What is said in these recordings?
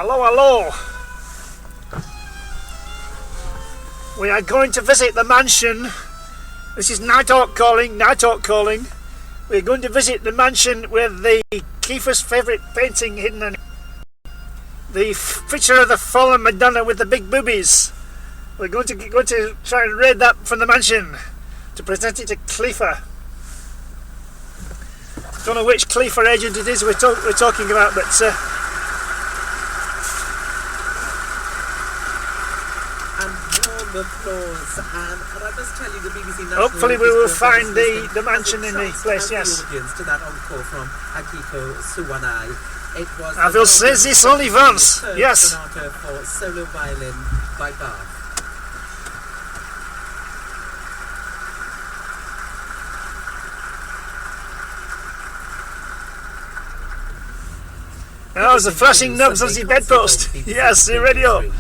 Hello, hello. We are going to visit the mansion. This is Nighthawk calling, Nighthawk calling. We're going to visit the mansion with the Kiefer's favourite painting hidden in it. The picture of the fallen Madonna with the big boobies. We're going to try and raid that from the mansion to present it to Kiefer. Don't know which Kiefer agent it is we're talking about, but applause. And can I just tell you, the BBC National hopefully we will find the mansion in the place. Yes. To that encore from Akiko Suwanai. It was I will say this only once. Yes. Sonata for solo violin by Bach. Oh, the flashing knobs of the bedpost. Yes, the radio.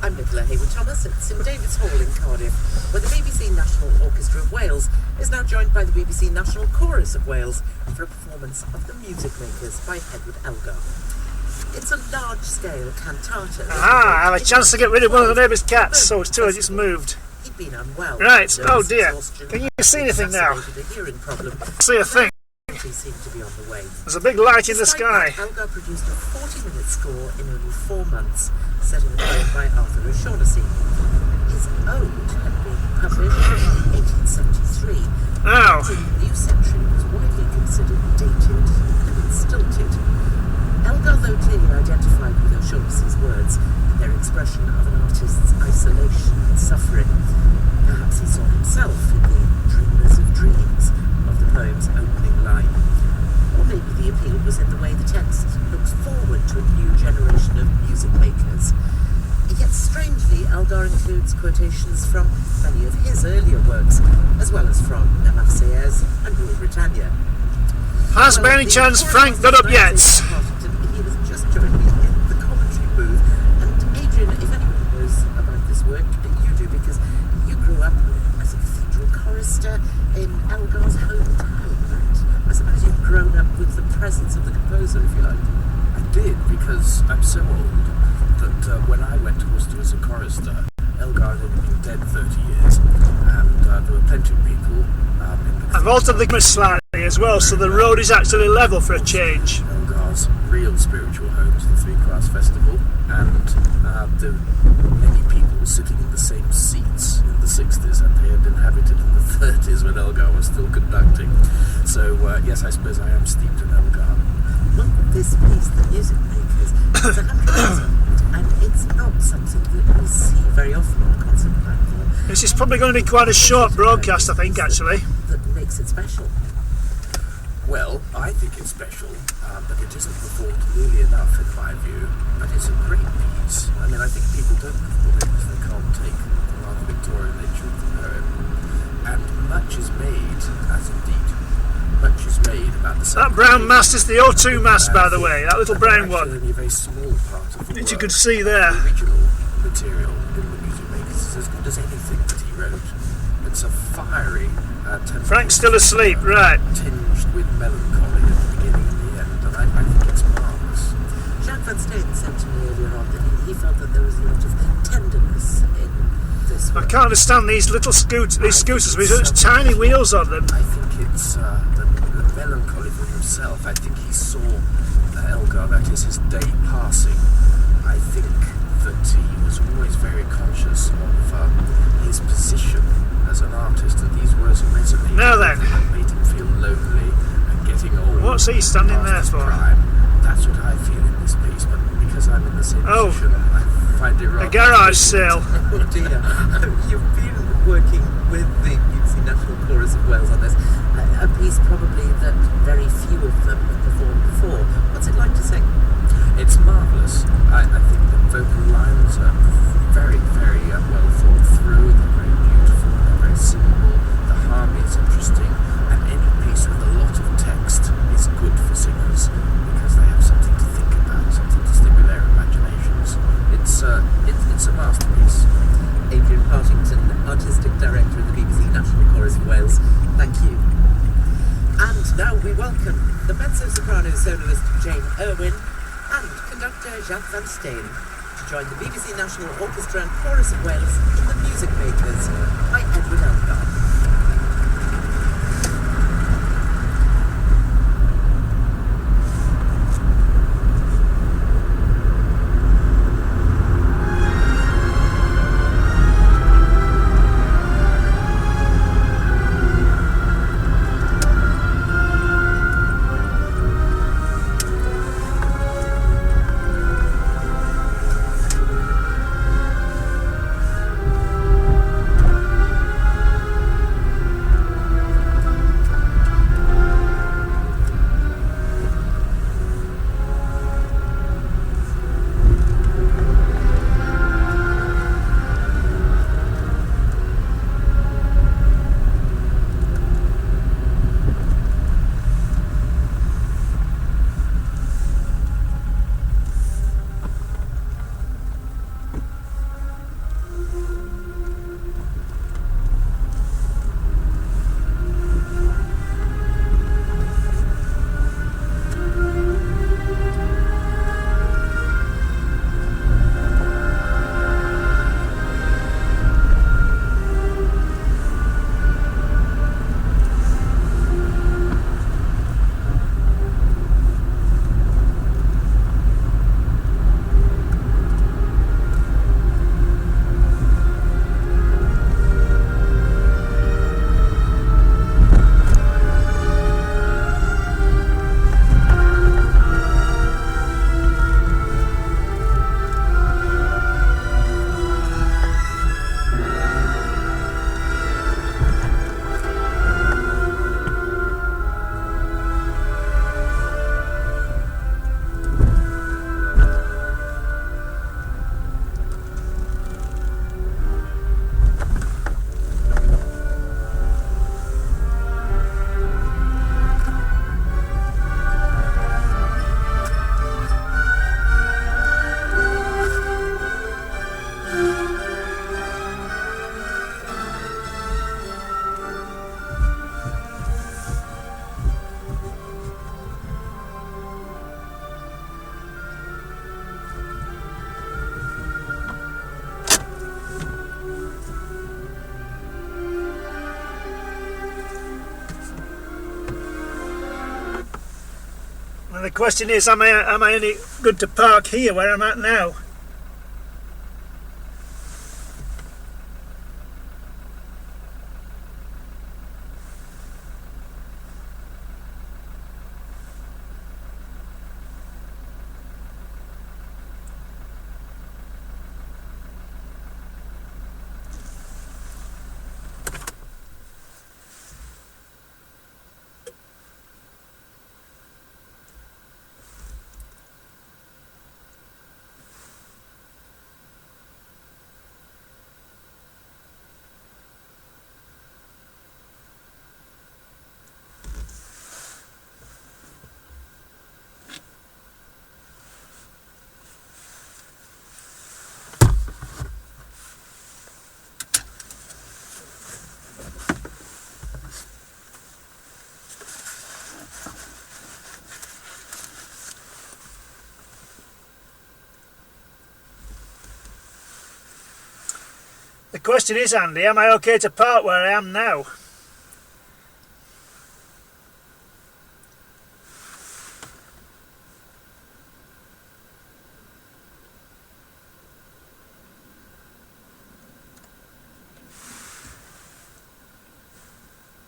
I'm Nicola Hayward-Thomas at St David's Hall in Cardiff, where the BBC National Orchestra of Wales is now joined by the BBC National Chorus of Wales for a performance of The Music Makers by Edward Elgar. It's a large-scale cantata. Ah, I have a chance to get rid of one of the neighbour's cats, so it's too it's moved. He'd been unwell. Right, oh dear. Can you see anything now? See a thing. Seemed to be on the way. There's a big light in the sky. Elgar produced a 40-minute score in only 4 months, set in a poem by Arthur O'Shaughnessy. His ode had been published in 1873. Oh. In the new century was widely considered dated and stilted. Elgar, though clearly identified with O'Shaughnessy's words and their expression of an artist's isolation and suffering, perhaps he saw himself in the dreamers of dreams of the poem's opening line. Or maybe the appeal was in the way the text looks forward to a new generation of music makers. Yet strangely, Elgar includes quotations from many of his earlier works, as well as from La Marseillaise and Rule Britannia. Has by any chance Frank got up yet? He has just joined me in the commentary booth. And Adrian, if anyone knows about this work, you do, because you grew up as a cathedral chorister in Elgar's hometown, right? I suppose you've grown up with the presence of the composer, if you like. I did, because I'm so old that when I went to Worcester as a chorister, Elgar had only been dead 30 years, and there were plenty of people in the... I've altered the grammar slightly as well, so the road is actually level for a change. Elgar's real spiritual home to the Three-Class Festival, and there were many people sitting in the same seats in the 60s, and they had inhabited in the 30s when Elgar was still conducting. So, yes, I suppose I am steeped in Elgar. Well, this piece, The Music Makers, is 100%, and it's not something that we see very often on a concert platform. This is probably going to be quite a short broadcast, I think, actually. That makes it special. Well, I think it's special, but it isn't performed nearly enough in my view. But it's a great piece. I mean, I think people don't perform it because they can't take the rather Victorian nature of the poem. And much is made, as indeed much is made about the... That brown mast is the O2 mast, by the way, that little brown one. Only a very small part of the That you work. could see there. The original material in The Music Makers is as good as anything that he wrote. It's a fiery tempo. Frank's still asleep, right. Tinged with melancholy at the beginning and the end, and I think it's marvellous. Jacques Van Steen said to me earlier on that he felt that there was a lot of tenderness in this work. I can't understand these little scooters with such tiny wheels on them. I think it's the melancholy for himself. I think he saw Elgar, that is his day passing. I think that he was always very conscious of his position as an artist, that these words resonated Now then. and made him feel lonely and getting old. What's he standing there for? Prime. That's what I feel in this piece, but because I'm in the same position, I find it rather... A garage sale. Oh dear. You've been working with the BBC National Chorus of Wales on this, a piece probably that very few of them have performed before. What's it like to sing? It's marvellous. I think the vocal lines are very, very well thought through. They're very beautiful, they're very simple, the harmony is interesting, and any piece with a lot of text is good for singers because they have something to think about, something to stimulate their imaginations. It's a masterpiece. Adrian Partington, Artistic Director of the BBC National Chorus of Wales, thank you. And now we welcome the mezzo-soprano soloist Jane Irwin and conductor Jacques Van Steen to join the BBC National Orchestra and Chorus of Wales in The Music Makers by Edward Elgar. And the question is, am I any good to park here where I'm at now? The question is, Andy, am I okay to park where I am now?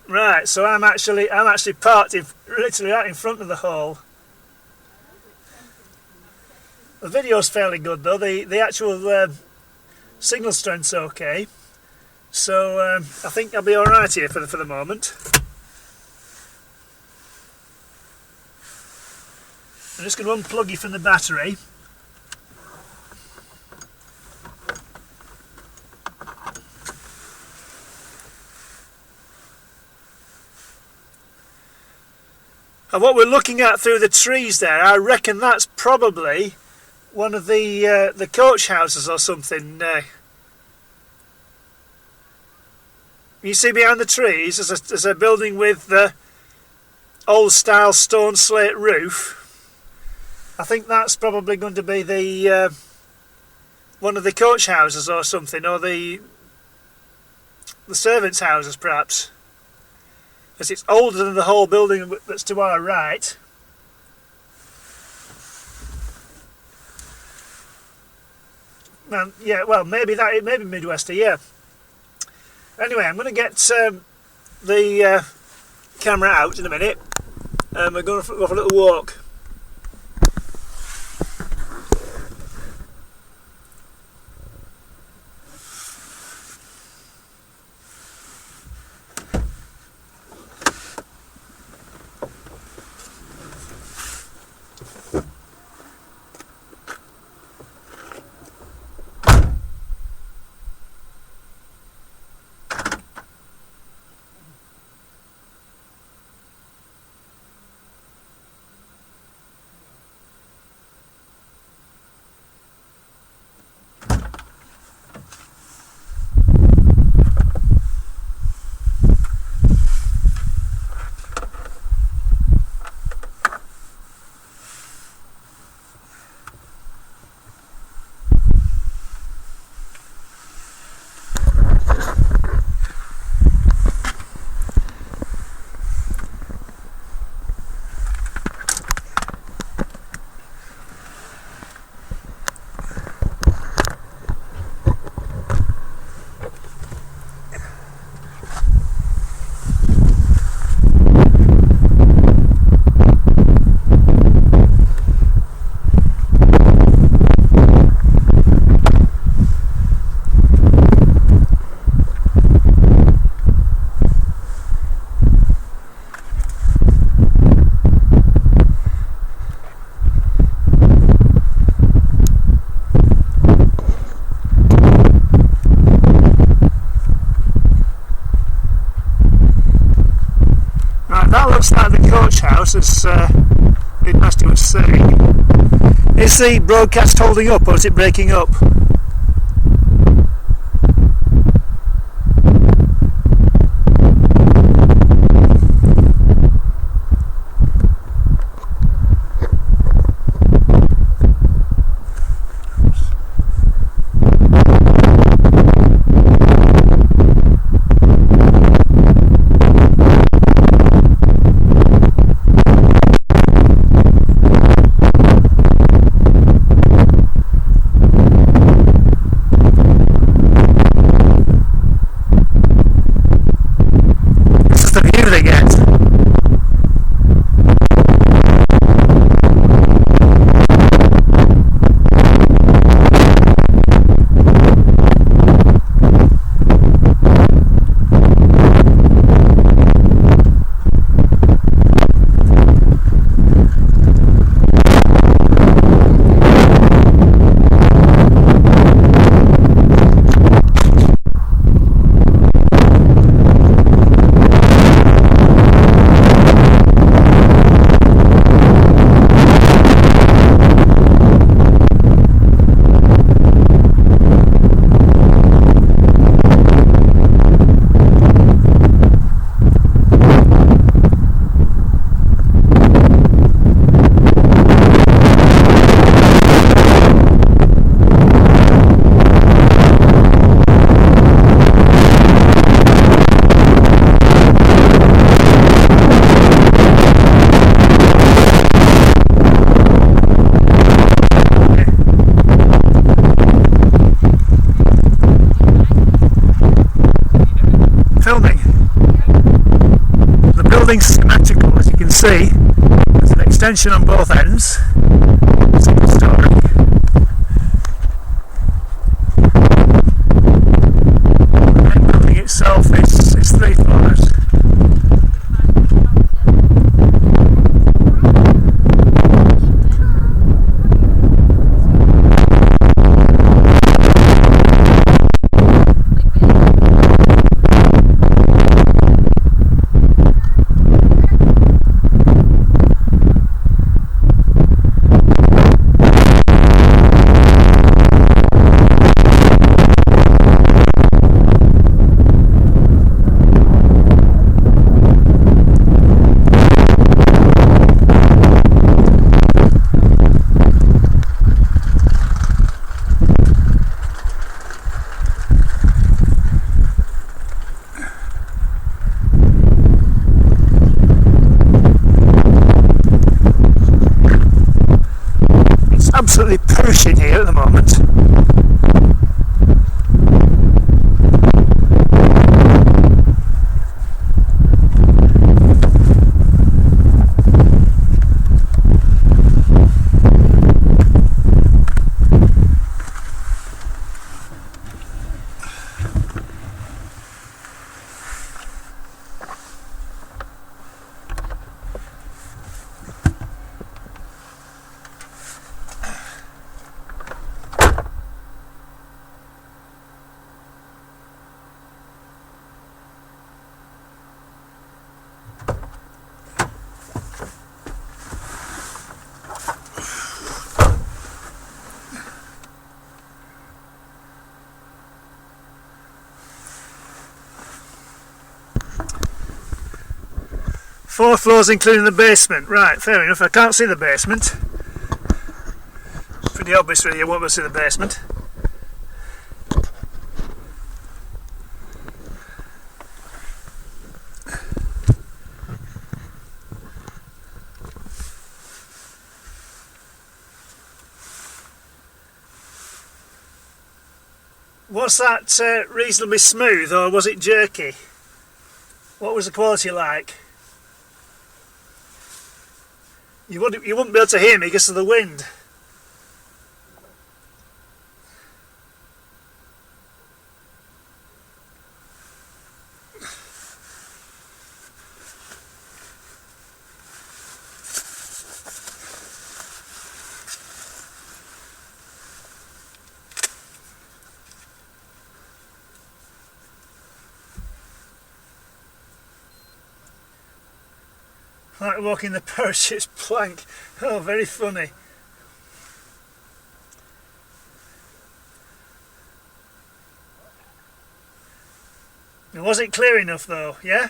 Right, so I'm actually parked literally right in front of the hall. The video's fairly good though. The actual signal strength's okay, so I think I'll be all right here for the moment. I'm just going to unplug you from the battery. And what we're looking at through the trees there, I reckon that's probably one of the coach houses or something. You see behind the trees, there's a building with the old style stone slate roof. I think that's probably going to be the one of the coach houses or something, or the servants' houses perhaps, as it's older than the whole building that's to our right. Yeah, well, maybe Midwester, yeah. Anyway, I'm going to get the camera out in a minute, and we're going to go for a little walk. That looks like the coach house, as Headmaster was saying. Is the broadcast holding up, or is it breaking up? Symmetrical, as you can see. There's an extension on both ends. Single story. The main building itself is 3 floors. here at the moment. Four floors including the basement. Right, fair enough. I can't see the basement. Pretty obvious really, you won't be able to see the basement. Was that reasonably smooth or was it jerky? What was the quality like? You wouldn't be able to hear me because of the wind. Like walking the parachute's plank. Oh, very funny. Was it clear enough though, yeah?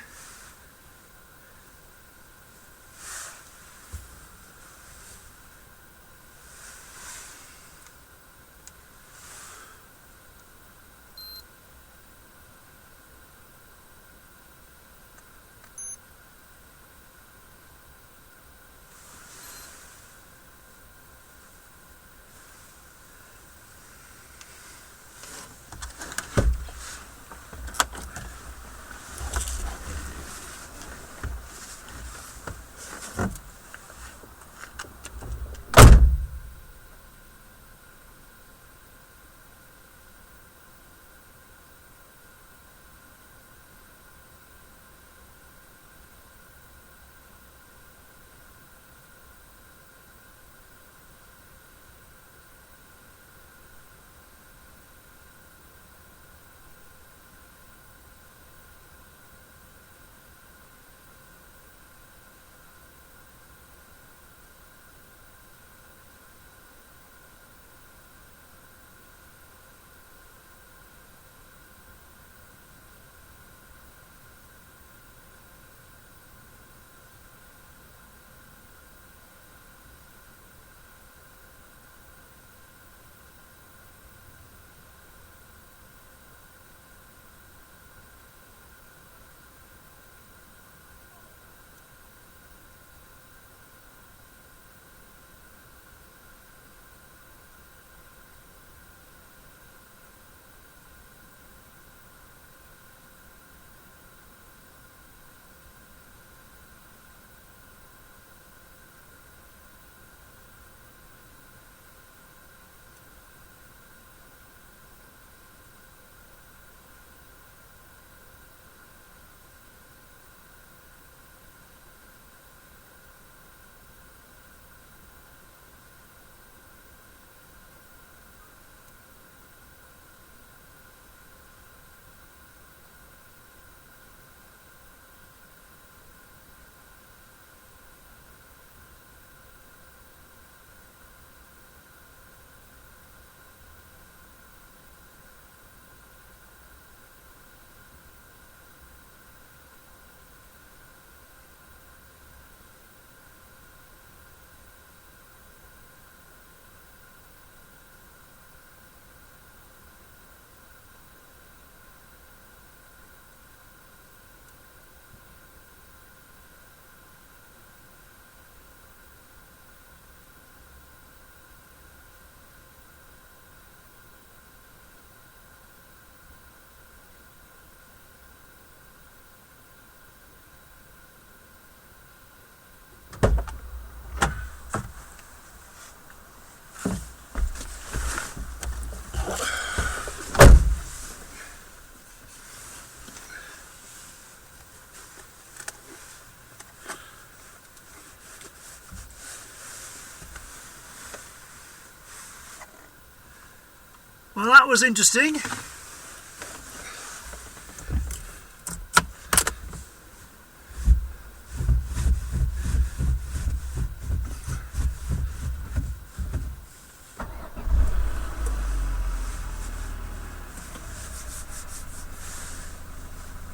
Well, that was interesting.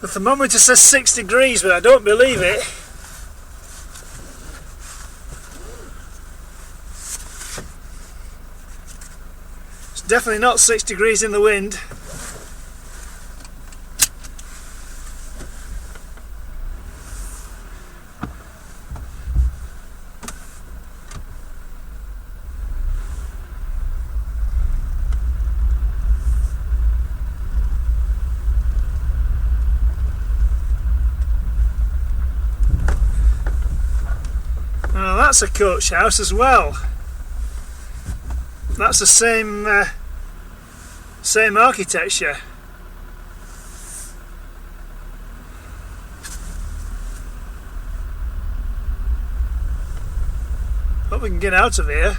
The thermometer says 6 degrees, but I don't believe it. It's definitely not 6 degrees in the wind. Now that's a coach house as well. That's the same architecture. Hope we can get out of here.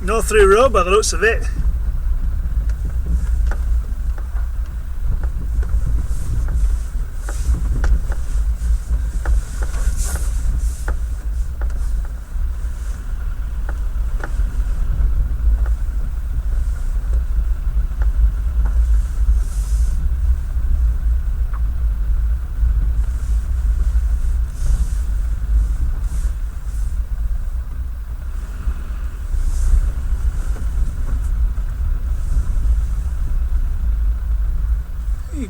No through road by the looks of it.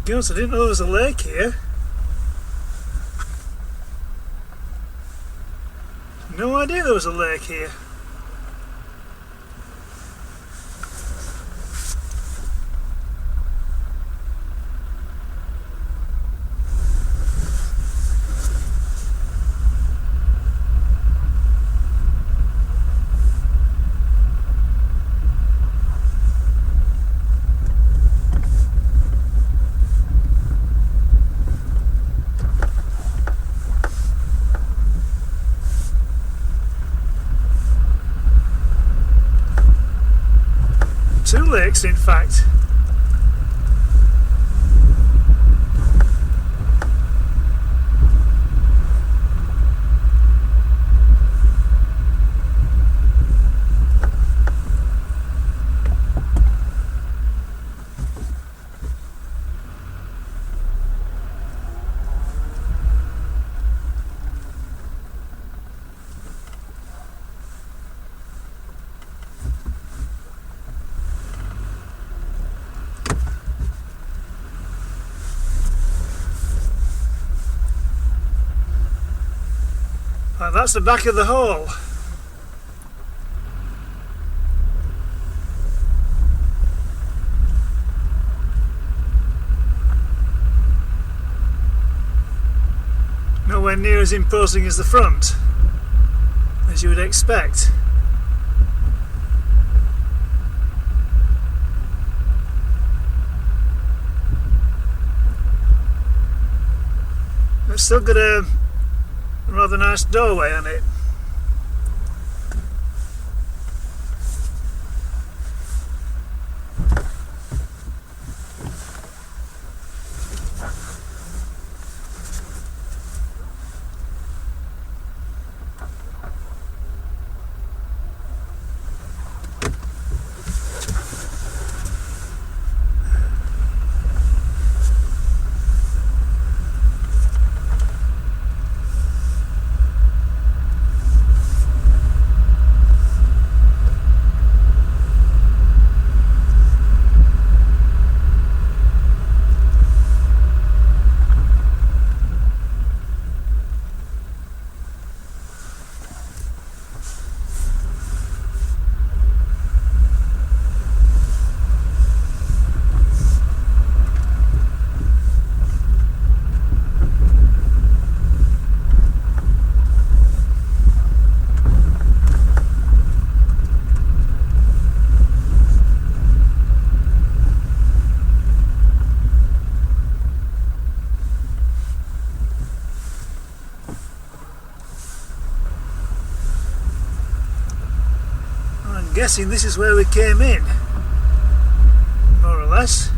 Gosh, I didn't know there was a lake here. No idea there was a lake here. Two lakes, in fact. And that's the back of the hall. Nowhere near as imposing as the front, as you would expect. It's still got a rather nice doorway on it. guessing this is where we came in, more or less.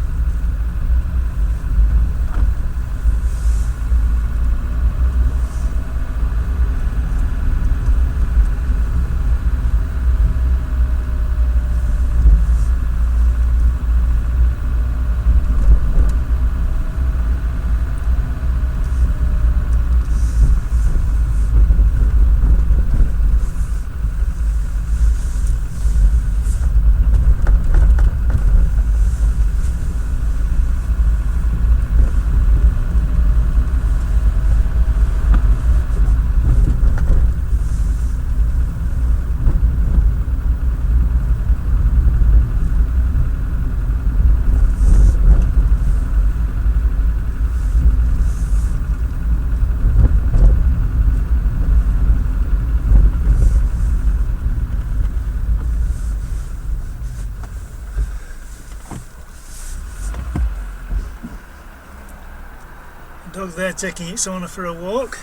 Dog there taking its owner for a walk.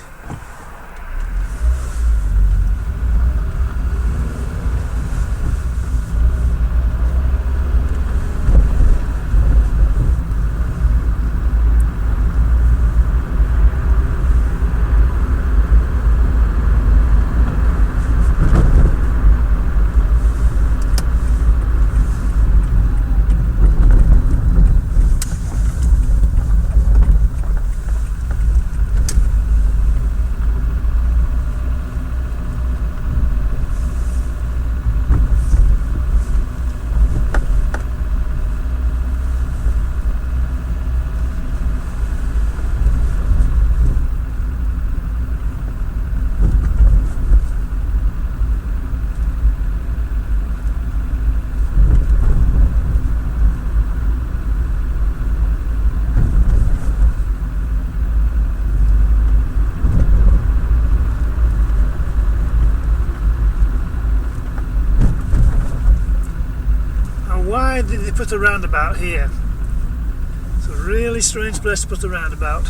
Why did they put a roundabout here? It's a really strange place to put a roundabout.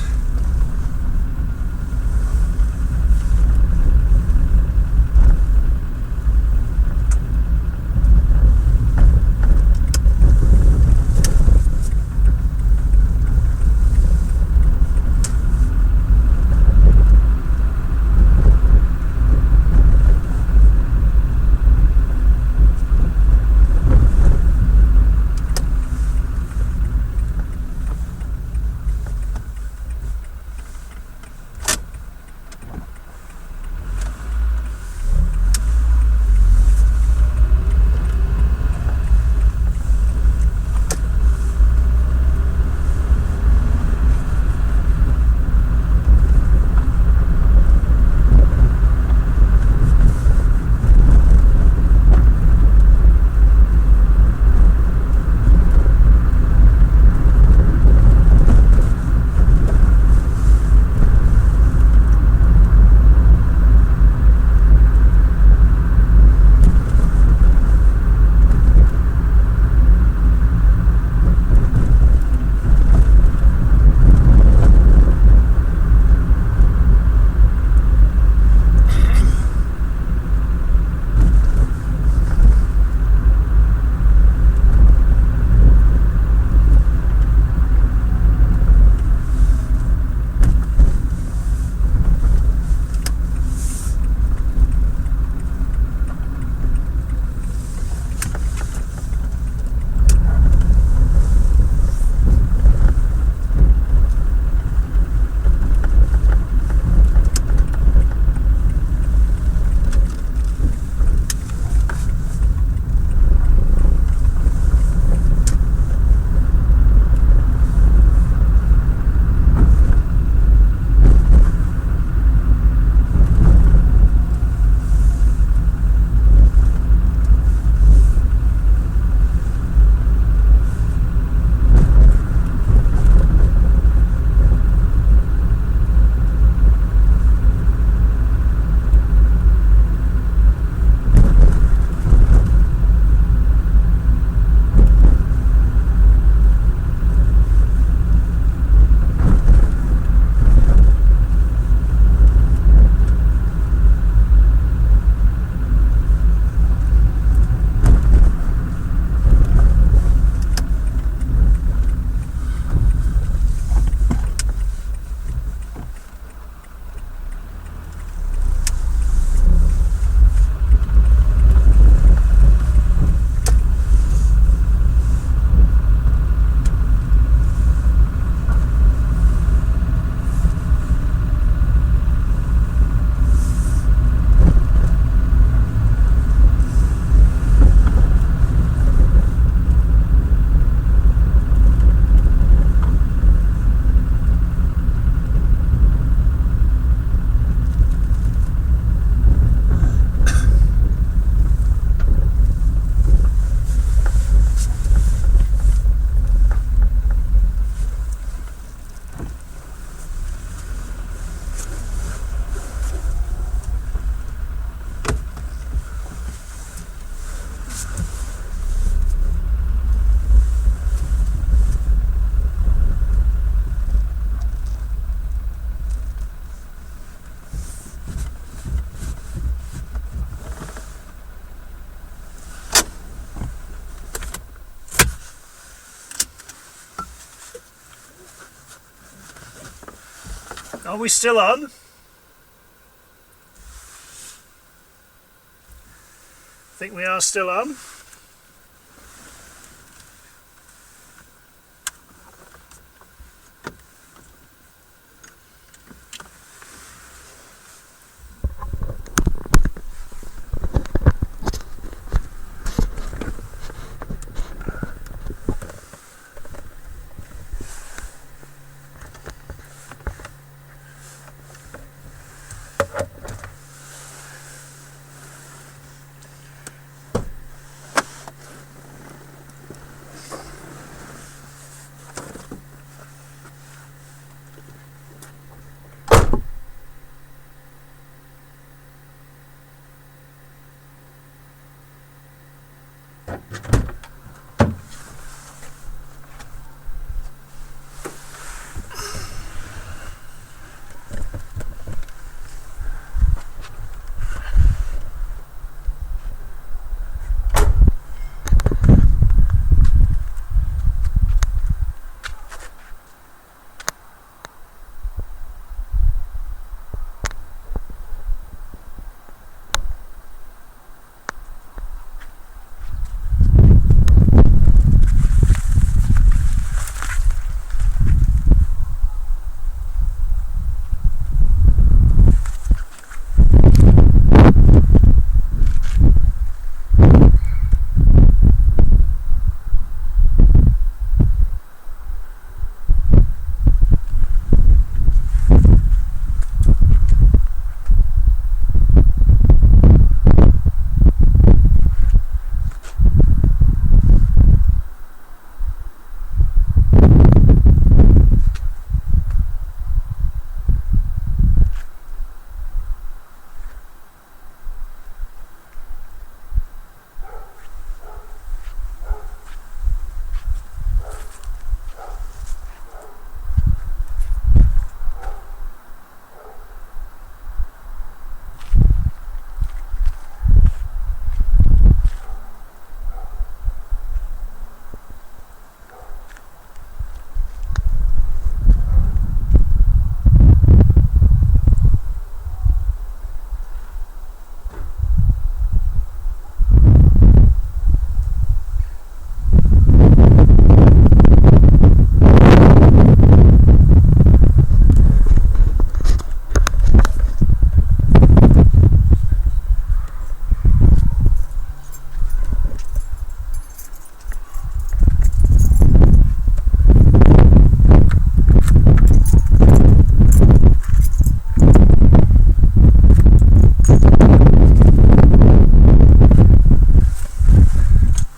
Are we still on? I think we are still on.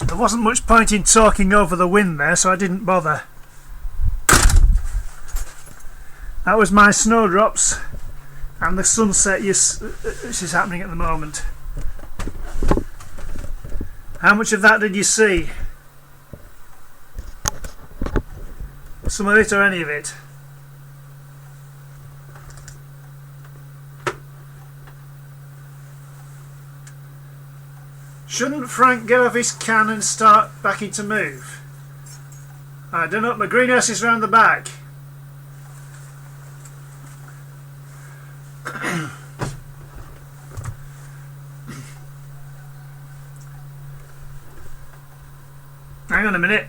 There wasn't much point in talking over the wind there, so I didn't bother. That was my snowdrops and the sunset which is happening at the moment. How much of that did you see? Some of it or any of it? Shouldn't Frank get off his can and start backing to move? I don't know, my greenhouse is round the back. Hang on a minute.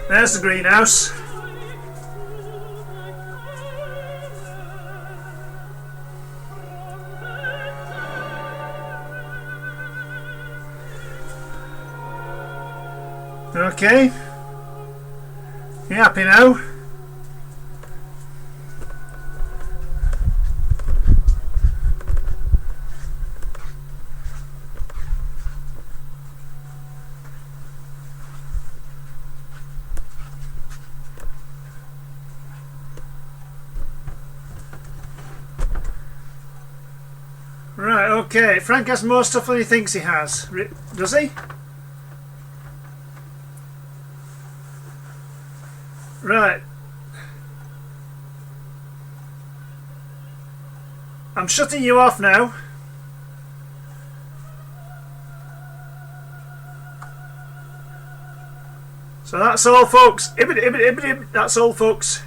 There's the greenhouse. Okay. You happy now? Right, okay. Frank has more stuff than he thinks he has. Does he? Right. I'm shutting you off now. So that's all, folks. That's all, folks.